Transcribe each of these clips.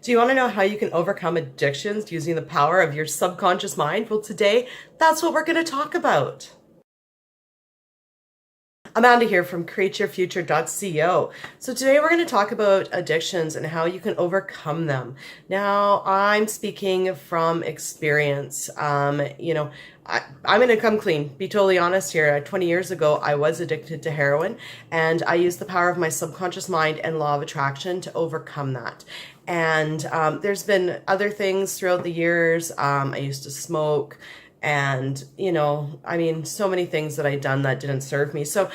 Do you want to know how you can overcome addictions using the power of your subconscious mind? Well, today, that's what we're going to talk about. Amanda here from createyourfuture.co. So today we're going to talk about addictions and how you can overcome them. Now, I'm speaking from experience. I'm going to come clean, be totally honest here. 20 years ago, I was addicted to heroin, and I used the power of my subconscious mind and law of attraction to overcome that. And there's been other things throughout the years. I used to smoke. And, so many things that I'd done that didn't serve me. So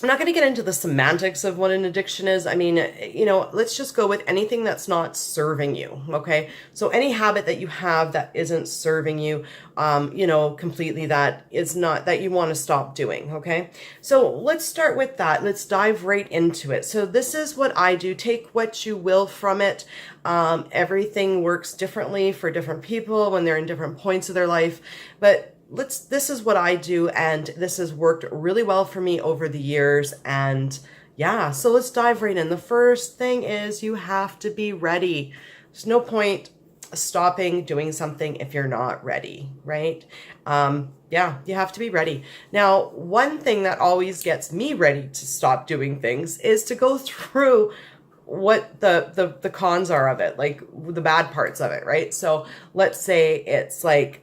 I'm not going to get into the semantics of what an addiction is. Let's just go with anything that's not serving you, okay? So any habit that you have that isn't serving you, completely, that is not, that you want to stop doing, okay? So let's start with that. Let's dive right into it. So this is what I do. Take what you will from it. Everything works differently for different people when they're in different points of their life, but this is what I do, and this has worked really well for me over the years. And yeah, so let's dive right in. The first thing is you have to be ready. There's no point stopping doing something if you're not ready, right? You have to be ready. Now, one thing that always gets me ready to stop doing things is to go through what the cons are of it, like the bad parts of it, right? So let's say it's like,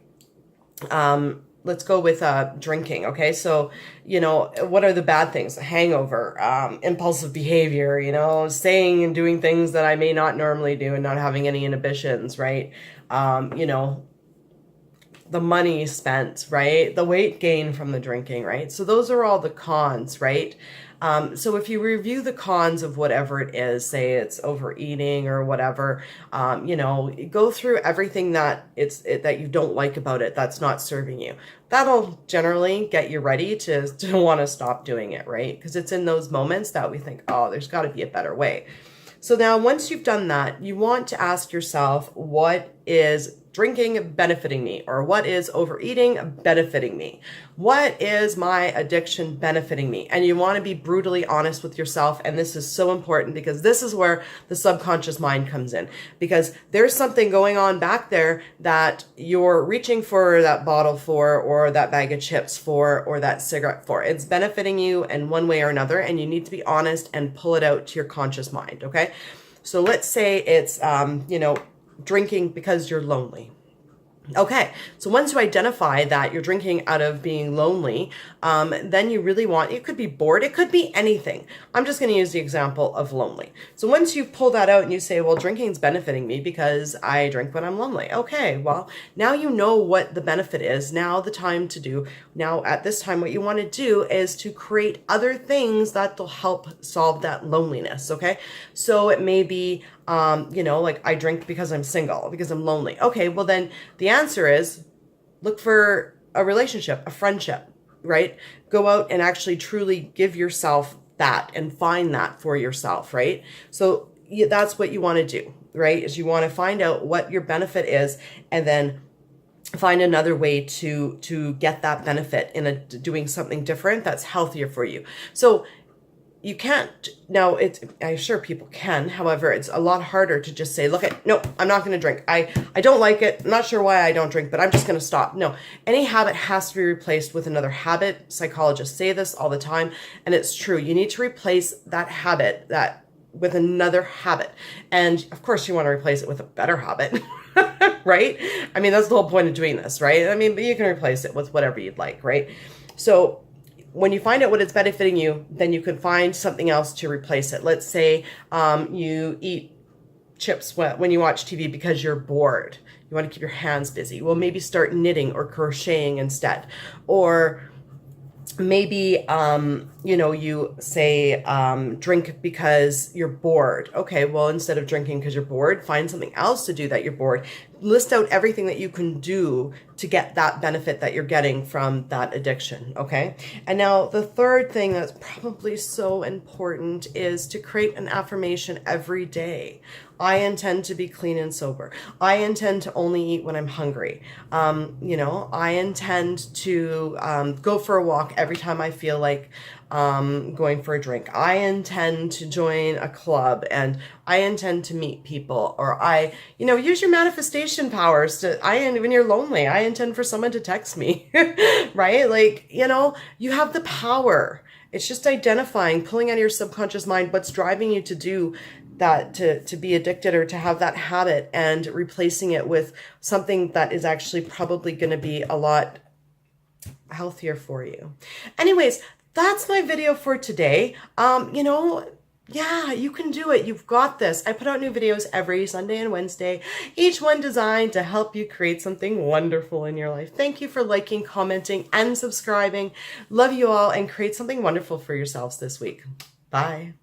let's go with drinking. Okay, so what are the bad things? Hangover, impulsive behavior, saying and doing things that I may not normally do and not having any inhibitions, right? The money spent, right? The weight gain from the drinking, right? So those are all the cons, right? So if you review the cons of whatever it is, say it's overeating or whatever, go through everything that that you don't like about it, that's not serving you. That'll generally get you ready to want to stop doing it, right? Because it's in those moments that we think, oh, there's got to be a better way. So now once you've done that, you want to ask yourself, what is drinking benefiting me? Or what is overeating benefiting me? What is my addiction benefiting me? And you want to be brutally honest with yourself. And this is so important, because this is where the subconscious mind comes in, because there's something going on back there that you're reaching for that bottle for, or that bag of chips for, or that cigarette for. It's benefiting you in one way or another, and you need to be honest and pull it out to your conscious mind. Okay. So let's say it's, drinking because you're lonely. Okay, so once you identify that you're drinking out of being lonely, then you really want, it could be bored, it could be anything. I'm just going to use the example of lonely. So once you pull that out and you say, well, drinking's benefiting me because I drink when I'm lonely. Okay, well, now you know what the benefit is. Now at this time, what you want to do is to create other things that will help solve that loneliness, okay? So it may be, like I drink because I'm single, because I'm lonely. Okay, well then the answer is look for a relationship, a friendship, right? Go out and actually truly give yourself that and find that for yourself, right? So that's what you want to do, right? Is you want to find out what your benefit is, and then find another way to get that benefit in doing something different that's healthier for you. So you can't, now I'm sure people can, however, it's a lot harder to just say, no, I'm not going to drink. I don't like it. I'm not sure why I don't drink, but I'm just going to stop. No, any habit has to be replaced with another habit. Psychologists say this all the time, and it's true. You need to replace that habit with another habit. And of course you want to replace it with a better habit, right? That's the whole point of doing this, right? But you can replace it with whatever you'd like, right? So when you find out what is benefiting you, then you can find something else to replace it. Let's say you eat chips when you watch TV because you're bored. You want to keep your hands busy. Well, maybe start knitting or crocheting instead. Or maybe, you say drink because you're bored. Okay, well, instead of drinking because you're bored, find something else to do that you're bored. List out everything that you can do to get that benefit that you're getting from that addiction, okay? And now the third thing that's probably so important is to create an affirmation every day. I intend to be clean and sober. I intend to only eat when I'm hungry. I intend to go for a walk every time I feel like going for a drink. I intend to join a club, and I intend to meet people, or use your manifestation powers when you're lonely, I intend for someone to text me, right? Like, you have the power. It's just identifying, pulling out of your subconscious mind what's driving you to do that, to be addicted or to have that habit, and replacing it with something that is actually probably going to be a lot healthier for you. Anyways, that's my video for today. Yeah, you can do it. You've got this. I put out new videos every Sunday and Wednesday, each one designed to help you create something wonderful in your life. Thank you for liking, commenting, and subscribing. Love you all, and create something wonderful for yourselves this week. Bye.